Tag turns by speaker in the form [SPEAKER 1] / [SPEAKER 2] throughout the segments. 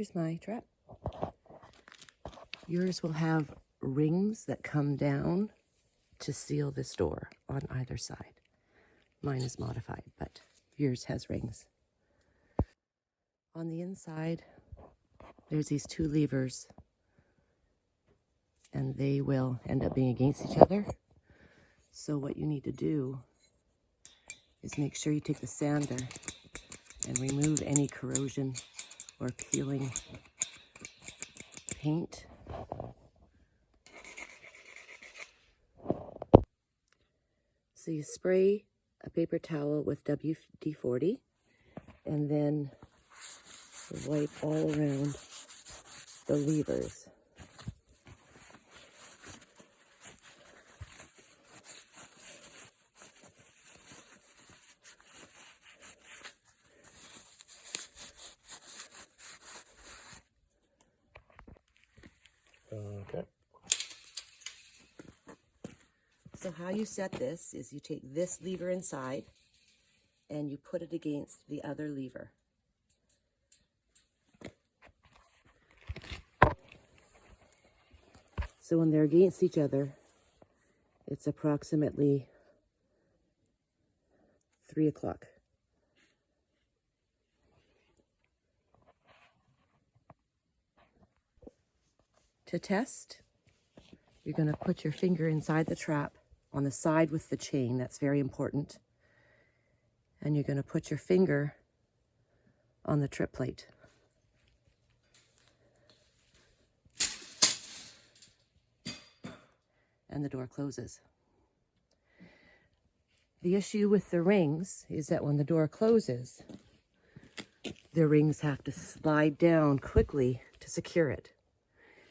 [SPEAKER 1] Here's my trap. Yours will have rings that come down to seal this door on either side. Mine is modified, but yours has rings. On the inside, there's these two levers, and they will end up being against each other. So what you need to do is make sure you take the sander and remove any corrosion or peeling paint. So you spray a paper towel with WD-40 and then wipe all around the levers.
[SPEAKER 2] Okay.
[SPEAKER 1] So how you set this is you take this lever inside and you put it against the other lever. So when they're against each other, it's approximately 3 o'clock. To test, you're going to put your finger inside the trap on the side with the chain. That's very important. And you're going to put your finger on the trip plate. And the door closes. The issue with the rings is that when the door closes, the rings have to slide down quickly to secure it.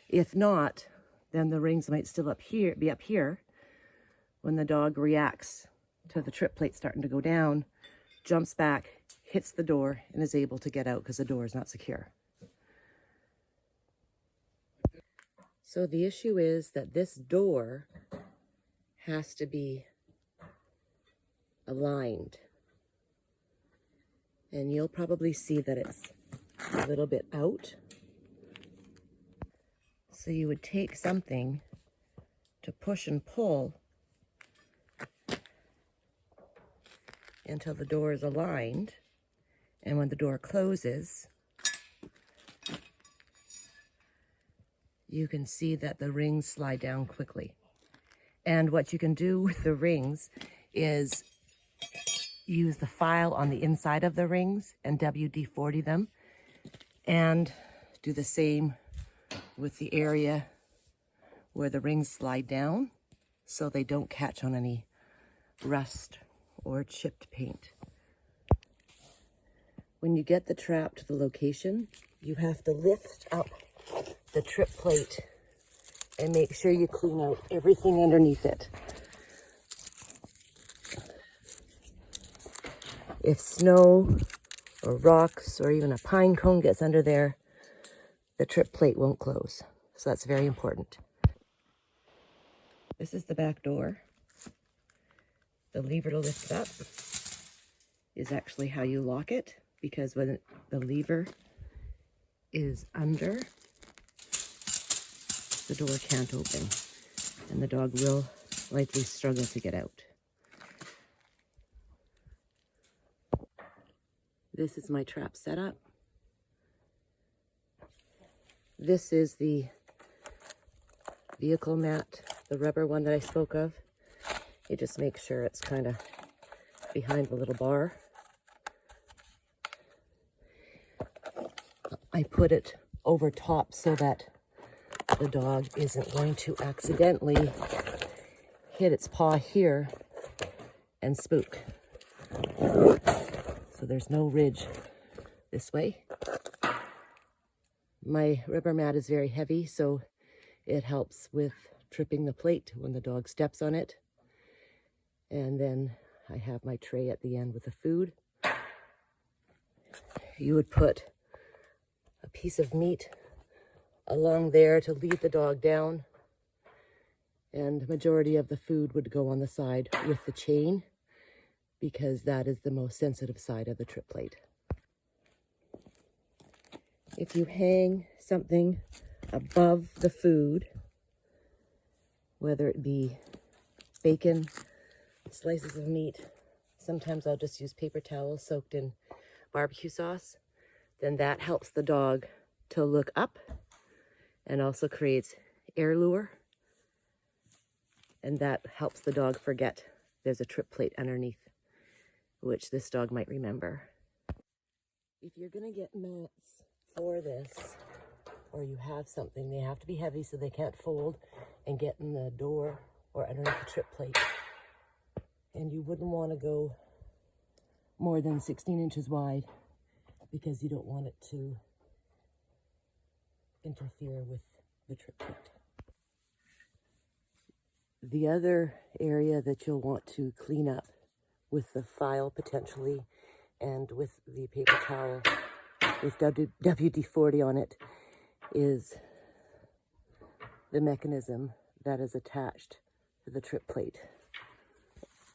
[SPEAKER 1] If not, then the rings might still be up here when the dog reacts to the trip plate starting to go down, jumps back, hits the door, and is able to get out because the door is not secure. So the issue is that this door has to be aligned. And you'll probably see that it's a little bit out. So you would take something to push and pull until the door is aligned. And when the door closes, you can see that the rings slide down quickly. And what you can do with the rings is use the file on the inside of the rings and WD-40 them, and do the same with the area where the rings slide down so they don't catch on any rust or chipped paint. When you get the trap to the location, you have to lift up the trip plate and make sure you clean out everything underneath it. If snow or rocks or even a pine cone gets under there, the trip plate won't close. So that's very important. This is the back door. The lever to lift it up is actually how you lock it, because when the lever is under, the door can't open and the dog will likely struggle to get out. This is my trap setup. This is the vehicle mat, the rubber one that I spoke of. You just make sure it's kind of behind the little bar. I put it over top so that the dog isn't going to accidentally hit its paw here and spook. So there's no ridge this way. My rubber mat is very heavy, so it helps with tripping the plate when the dog steps on it. And then I have my tray at the end with the food. You would put a piece of meat along there to lead the dog down, and the majority of the food would go on the side with the chain, because that is the most sensitive side of the trip plate. if you hang something above the food, whether it be bacon, slices of meat, sometimes I'll just use paper towels soaked in barbecue sauce, then that helps the dog to look up and also creates air lure. And that helps the dog forget there's a trip plate underneath, which this dog might remember. If you're gonna get mats for this, or you have something, they have to be heavy so they can't fold and get in the door or underneath the trip plate. And you wouldn't want to go more than 16 inches wide because you don't want it to interfere with the trip plate. The other area that you'll want to clean up with the file potentially and with the paper towel with WD-40 on it is the mechanism that is attached to the trip plate.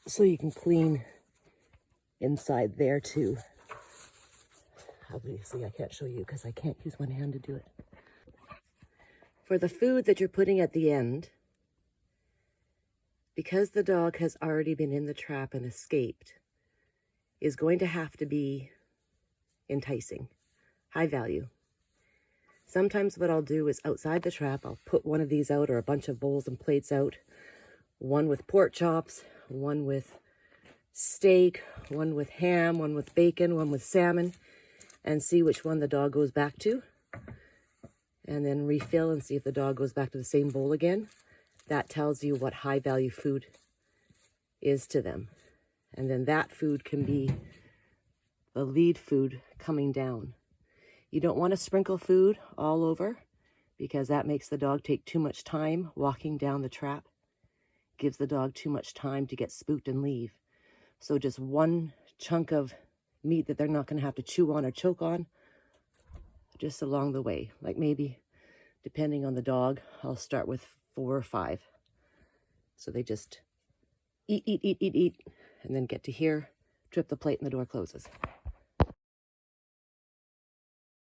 [SPEAKER 1] So you can clean inside there too. Obviously I can't show you because I can't use one hand to do it. For the food that you're putting at the end, because the dog has already been in the trap and escaped, is going to have to be enticing, high value. Sometimes what I'll do is outside the trap, I'll put one of these out or a bunch of bowls and plates out, one with pork chops, one with steak, one with ham, one with bacon, one with salmon, and see which one the dog goes back to. And then refill and see if the dog goes back to the same bowl again. That tells you what high value food is to them. And then that food can be the lead food coming down. You don't want to sprinkle food all over because that makes the dog take too much time walking down the trap. Gives the dog too much time to get spooked and leave. So just one chunk of meat that they're not going to have to chew on or choke on, just along the way. Like maybe, depending on the dog, I'll start with 4 or 5. So they just eat, and then get to here, trip the plate, and the door closes.